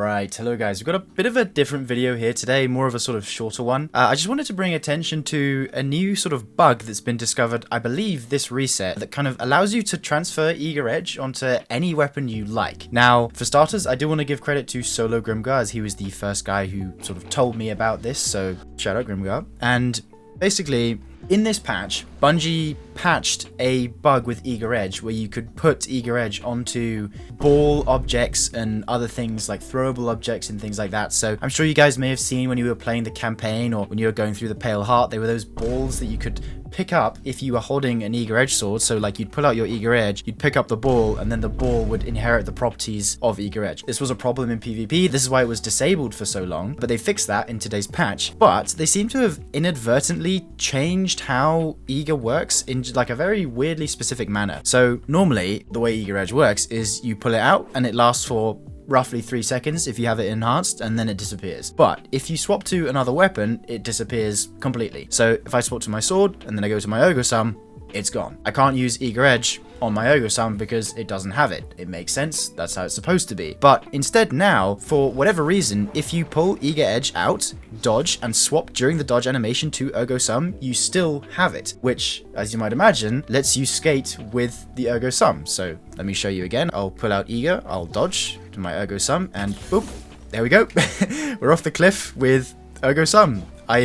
Right, hello guys, we've got a bit of a different video here today, more of a sort of shorter one. I just wanted to bring attention to a new sort of bug that's been discovered, I believe this reset, that kind of allows you to transfer Eager Edge onto any weapon you like. Now, for starters, I do want to give credit to Solo Grimgar, as he was the first guy who sort of told me about this, so shout out Grimgar. And basically, in this patch, Bungie patched a bug with Eager Edge where you could put Eager Edge onto ball objects and other things like throwable objects and things like that. So I'm sure you guys may have seen when you were playing the campaign or when you were going through the Pale Heart, there were those balls that you could pick up if you were holding an Eager Edge sword. So like you'd pull out your Eager Edge, you'd pick up the ball, and then the ball would inherit the properties of Eager Edge. This was a problem in PvP. This is why it was disabled for so long, but they fixed that in today's patch. But they seem to have inadvertently changed how Eager works in like a very weirdly specific manner. So normally the way Eager Edge works is you pull it out and it lasts for roughly 3 seconds if you have it enhanced, and then it disappears. But if you swap to another weapon, it disappears completely. So if I swap to my sword and then I go to my Ergo Sum, it's gone. I can't use Eager Edge on my Ergo Sum because it doesn't have it. It makes sense, that's how it's supposed to be. But instead now, for whatever reason, if you pull Eager Edge out, dodge, and swap during the dodge animation to Ergo Sum, you still have it, which, as you might imagine, lets you skate with the Ergo Sum. So let me show you again. I'll pull out Eager, I'll dodge to my Ergo Sum, and boop, there we go. We're off the cliff with Ergo Sum. I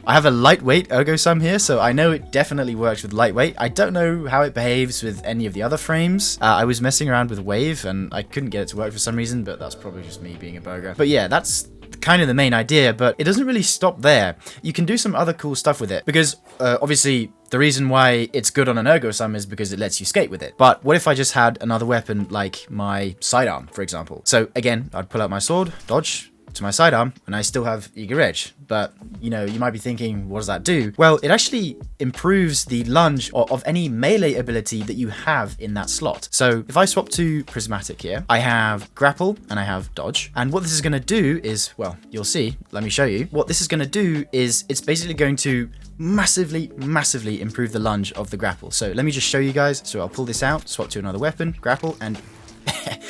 have a lightweight Ergo Sum here, so I know it definitely works with lightweight. I don't know how it behaves with any of the other frames. I was messing around with Wave, and I couldn't get it to work for some reason, but that's probably just me being a burger. But yeah, that's kind of the main idea, but it doesn't really stop there. You can do some other cool stuff with it, because obviously the reason why it's good on an Ergo Sum is because it lets you skate with it. But what if I just had another weapon like my sidearm, for example? So again, I'd pull out my sword, dodge to my sidearm, and I still have Eager Edge. But, you know, you might be thinking, what does that do? Well, it actually improves the lunge of any melee ability that you have in that slot. So if I swap to Prismatic here, I have grapple and I have dodge. And what this is going to do is, well, you'll see, let me show you. What this is going to do is it's basically going to massively improve the lunge of the grapple. So let me just show you guys. So I'll pull this out, swap to another weapon, grapple, and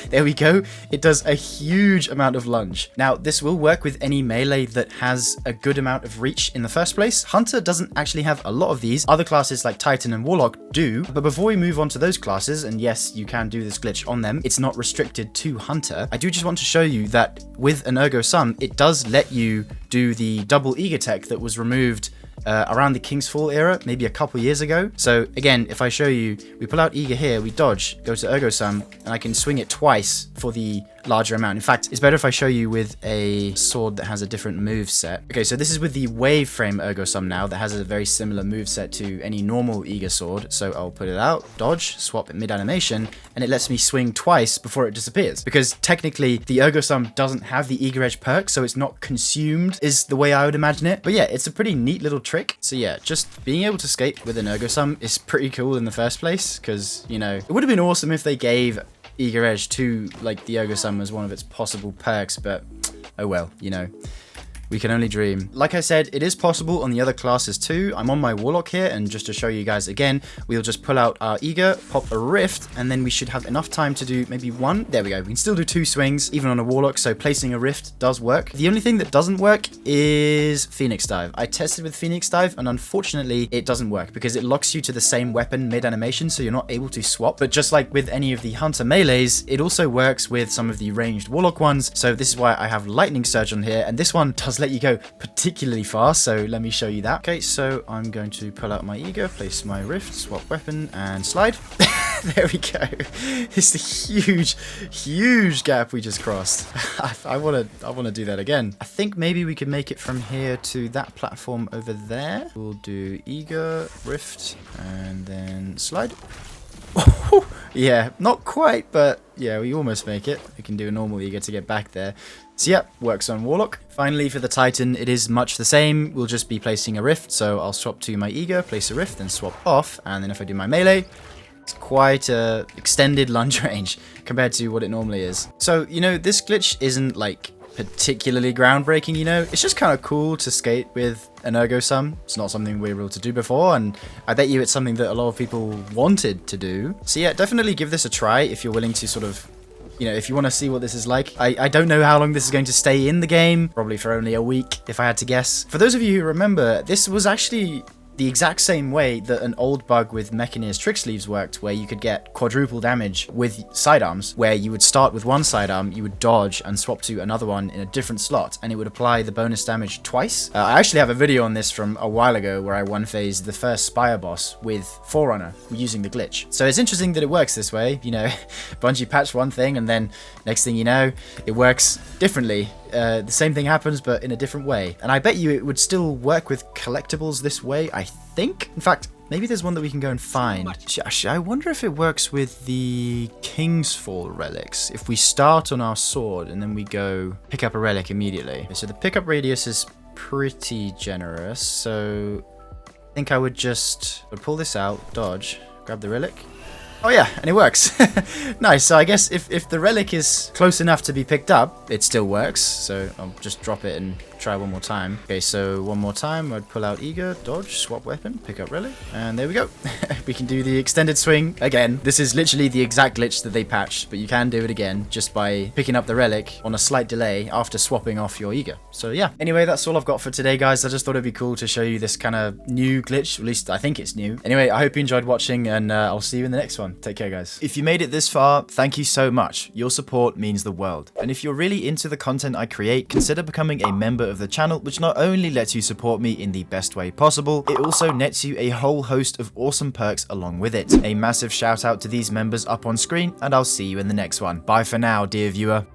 there we go. It does a huge amount of lunge. Now, this will work with any melee that has a good amount of reach in the first place. Hunter doesn't actually have a lot of these. Other classes like Titan and Warlock do. But before we move on to those classes, and yes, you can do this glitch on them, it's not restricted to Hunter. I do just want to show you that with an Ergo Sum, it does let you do the double Eager tech that was removed around the King's Fall era, maybe a couple years ago. So again, if I show you, we pull out Eager here, we dodge, go to Ergo Sum, and I can swing it twice for the larger amount. In fact, it's better if I show you with a sword that has a different move set. Okay, so this is with the Wave frame Ergo Sum now that has a very similar move set to any normal Eager sword. So I'll put it out, dodge, swap it mid-animation, and it lets me swing twice before it disappears. Because technically, the Ergo Sum doesn't have the Eager Edge perk, so it's not consumed, is the way I would imagine it. But yeah, it's a pretty neat little trick. So yeah, just being able to skate with an Ergo Sum is pretty cool in the first place, because, you know, it would have been awesome if they gave Eager Edge to like the Ergo Sum as one of its possible perks, but oh well, you know, we can only dream. Like I said, it is possible on the other classes too. I'm on my Warlock here, and just to show you guys again, we'll just pull out our Eager, pop a Rift, and then we should have enough time to do maybe one. There we go. We can still do 2 swings, even on a Warlock, so placing a Rift does work. The only thing that doesn't work is Phoenix Dive. I tested with Phoenix Dive, and unfortunately, it doesn't work because it locks you to the same weapon mid-animation, so you're not able to swap. But just like with any of the Hunter melees, it also works with some of the ranged Warlock ones, so this is why I have Lightning Surge on here, and this one does let you go particularly fast, so let me show you that. Okay, so I'm going to pull out my Eager, place my Rift, swap weapon, and slide. There we go. It's the huge gap we just crossed. I want to do that again. I think maybe we could make it from here to that platform over there. We'll do Eager, Rift, and then slide. Yeah, not quite, but yeah, we almost make it. We can do a normal Eager to get back there. So yeah, works on Warlock. Finally, for the Titan, it is much the same. We'll just be placing a Rift, so I'll swap to my Eager, place a Rift, then swap off, and then if I do my melee, it's quite a extended lunge range compared to what it normally is. So, you know, this glitch isn't like particularly groundbreaking, you know. It's just kind of cool to skate with an Ergo Sum. It's not something we were able to do before, and I bet you it's something that a lot of people wanted to do. So yeah, definitely give this a try if you're willing to sort of you know, if you want to see what this is like. I don't know how long this is going to stay in the game, probably for only a week, if I had to guess. For those of you who remember, this was actually the exact same way that an old bug with Mechaneer's Tricksleeves worked, where you could get quadruple damage with sidearms, where you would start with one sidearm, you would dodge and swap to another one in a different slot, and it would apply the bonus damage twice. I actually have a video on this from a while ago where I one-phased the first Spire boss with Forerunner using the glitch. So it's interesting that it works this way. You know, Bungie patched one thing, and then next thing you know, it works differently. The same thing happens, but in a different way. And I bet you it would still work with collectibles this way, I think. In fact, maybe there's one that we can go and find. I wonder if it works with the Kingsfall relics. If we start on our sword and then we go pick up a relic immediately. So the pickup radius is pretty generous. So I think I would just pull this out, dodge, grab the relic. Oh yeah, and it works. Nice. So I guess if the relic is close enough to be picked up, it still works. So I'll just drop it and try one more time. Okay, so one more time, I'd pull out Eager, dodge, swap weapon, pick up relic, and there we go. We can do the extended swing again. This is literally the exact glitch that they patched, but you can do it again just by picking up the relic on a slight delay after swapping off your Eager. So yeah. Anyway, that's all I've got for today, guys. I just thought it'd be cool to show you this kind of new glitch. At least I think it's new. Anyway, I hope you enjoyed watching, and I'll see you in the next one. Take care, guys. If you made it this far, thank you so much. Your support means the world. And if you're really into the content I create, consider becoming a member of the channel, which not only lets you support me in the best way possible, it also nets you a whole host of awesome perks along with it. A massive shout out to these members up on screen, and I'll see you in the next one. Bye for now, dear viewer.